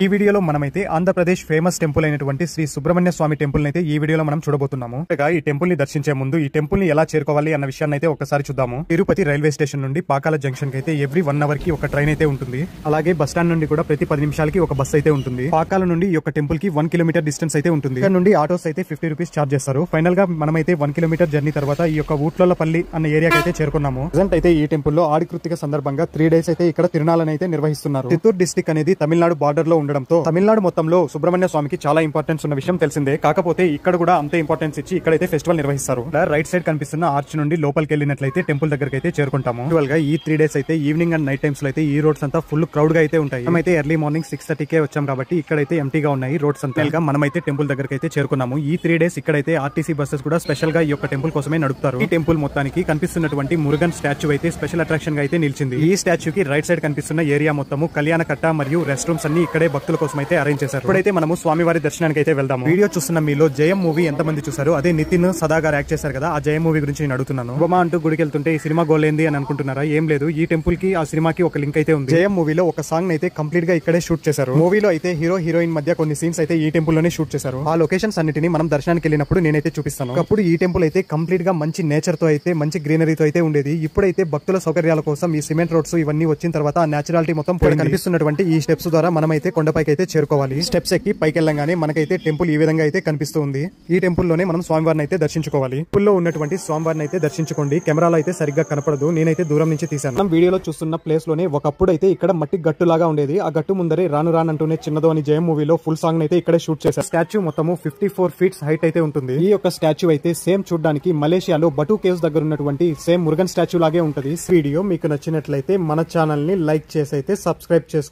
ఈ వీడియోలో మనమైతే ఆంధ్రప్రదేశ్ ఫేమస్ టెంపుల్ అయినటువంటి శ్రీ సుబ్రహ్మణ్య స్వామి టెంపుల్ అయితే ఈ వీడియోలో మనం చూడబోతున్నాము. ఈ టెంపుల్ ని దర్శించే ముందు ఈ టెంపుల్ ని ఎలా చేరుకోవాలి అన్న విషయాన్ని అయితే ఒకసారి చూద్దాము. తిరుపతి రైల్వే స్టేషన్ నుండి పాకాల జంక్షన్ కి అయితే ఎవ్రీ 1 అవర్ కి ఒక ట్రైన్ అయితే ఉంటుంది. అలాగే బస్ స్టాండ్ నుండి కూడా ప్రతి 10 నిమిషాలకి ఒక బస్ అయితే ఉంటుంది. పాకాల నుండి ఈ యొక్క టెంపుల్ కి 1 కిలోమీటర్ డిస్టెన్స్ అయితే ఉంటుంది. ఇక్కడ నుండి ఆటోస్ అయితే 50 రూపీస్ చార్జ్ చేస్తారు. ఫైనల్ గా మనమైతే 1 కిలోమీటర్ జర్నీ తర్వాత ఈ యొక్క ఊట్లపల్లి అన్న ఏరియాకి అయితే చేరుకున్నాము. ప్రెజెంట్ అయితే ఈ టెంపుల్ లో ఆడికృతిక సందర్భంగా 3 డేస్ అయితే ఇక్కడ తిరునాళ్ళని అయితే నిర్వహిస్తున్నారు. చిత్తూరు డిస్ట్రిక్ట్ అనేది తమిళనాడు బార్డర్ లో ఉండడంతో తమిళనాడు మొత్తంలో సుబ్రహ్మణ్య స్వామికి చాలా ఇంపార్టెన్స్ ఉన్న విషయం తెలిసిందే. కాకపోతే ఇక్కడ కూడా అంతే ఇంపార్టెన్స్ ఇచ్చి ఇక్కడైతే ఫెస్టివల్ నిర్వహిస్తారు. రైట్ సైడ్ కనిపిస్తున్న ఆర్చ్ నుండి లోపలికి వెళ్ళినట్లయితే టెంపుల్ దగ్గరికి అయితే చేరుకుంటాము. గా ఈ 3 డేస్ అయితే ఈవినింగ్ అండ్ నైట్ టైమ్స్ లో అయితే ఈ రోడ్స్ అంతా ఫుల్ క్రౌడ్ గా అయితే ఉంటాయి. మనమైతే ఎర్లీ మార్నింగ్ 6:30కే వచ్చాం కాబట్టి ఇక్కడైతే ఎంటీగా ఉన్నాయి రోడ్స్ అంతా. మనమైతే టెంపుల్ దగ్గరికి అయితే చేరుకున్నాము. ఈ 3 డేస్ ఇక్కడైతే ఆర్టీసీ బస్సెస్ కూడా స్పెషల్ గా ఈ యొక్క టెంపుల్ కోసమే నడుపుతారు. ఈ టెంపుల్ మొత్తానికి కనిపిస్తున్నటువంటి మురుగన్ స్టాచ్యూ అయితే స్పెషల్ అట్రాక్షన్ గా అయితే నిలిచింది. ఈ స్టాచ్యూ కి రైట్ సైడ్ కనిపిస్తున్న ఏరియా మొత్తము కళ్యాణ కట్ట మరియు రెస్ట్ రూమ్స్ అన్ని ఇక్కడే భక్తుల కోసం అయితే అరేంజ్ చేశారు. ఇప్పుడైతే మనము స్వామివారి దర్శనానికి అయితే వెళ్దాము. వీడియో చూస్తున్న మీలో జయం మూవీ ఎంత మంది చూసారు? అదే నితిన్ సదా గారు యాక్ట్ చేశారు కదా, ఆ జయం మూవీ గురించి నేను అడుగుతున్నాను. బొమ్మ అంటూ గుడికి వెళ్తుంటే ఈ సినిమా గోల్ ఏంది అని అనుకుంటున్నారా? ఏం లేదు, ఈ టెంపుల్ కి ఆ సినిమాకి ఒక లింక్ అయితే ఉంది. జయం మూవీలో ఒక సాంగ్ అయితే కంప్లీట్ గా ఇక్కడే షూట్ చేశారు. మూవీలో అయితే హీరో హీరోయిన్ మధ్య కొన్ని సీన్స్ అయితే ఈ టెంపుల్ లోనే షూట్ చేశారు. ఆ లొకేషన్స్ అన్నిటిని మనం దర్శనానికి వెళ్ళినప్పుడు నేనైతే చూపిస్తాను. అప్పుడు ఈ టెంపుల్ అయితే కంప్లీట్ గా మంచి నేచర్ తో అయితే మంచి గ్రీనరీతో అయితే ఉండేది. ఇప్పుడైతే భక్తుల సౌకర్యాల కోసం ఈ సిమెంట్ రోడ్స్ ఇవన్నీ వచ్చిన తర్వాత ఆ నేచురాలిటీ మొత్తం కనిపిస్తున్నటువంటి ఈ స్టెప్స్ ద్వారా మనమైతే కొండపైకి అయితే చేరుకోవాలి. స్టెప్స్ ఎక్కి పైకి వెళ్ళగానే మనకైతే టెంపుల్ ఈ విధంగా అయితే కనిపిస్తుంది. ఈ టెంపుల్ లోనే మనం స్వామివారిని అయితే దర్శించుకోవాలి. టెంపుల్ లో ఉన్నటువంటి స్వామివారిని అయితే దర్శించుకోండి. కెమెరాలో అయితే సరిగ్గా కనపడదు, నేనైతే దూరం నుంచి తీసాను. మనం వీడియోలో చూస్తున్న ప్లేస్ లోనే ఒకప్పుడు అయితే ఇక్కడ మట్టి గట్టు లాగా ఉండేది. ఆ గట్టు ముందరే రాను రాను అంటూనే చిన్నదో అని జయం మూవీలో ఫుల్ సాంగ్ అయితే ఇక్కడే షూట్ చేశారు. స్టాచ్యూ మొత్తము 54 ఫీట్స్ హైట్ అయితే ఉంటుంది. ఈ యొక్క స్టాచ్యూ అయితే సేమ్ చూడడానికి మలేషియాలో బటు కేవ్స్ దగ్గర ఉన్నటువంటి సేమ్ మురుగన్ స్టాచ్యూ లాగే ఉంటది. వీడియో మీకు నచ్చినట్లయితే మన ఛానల్ ని లైక్ చేసి అయితే సబ్స్క్రైబ్ చేసుకోండి.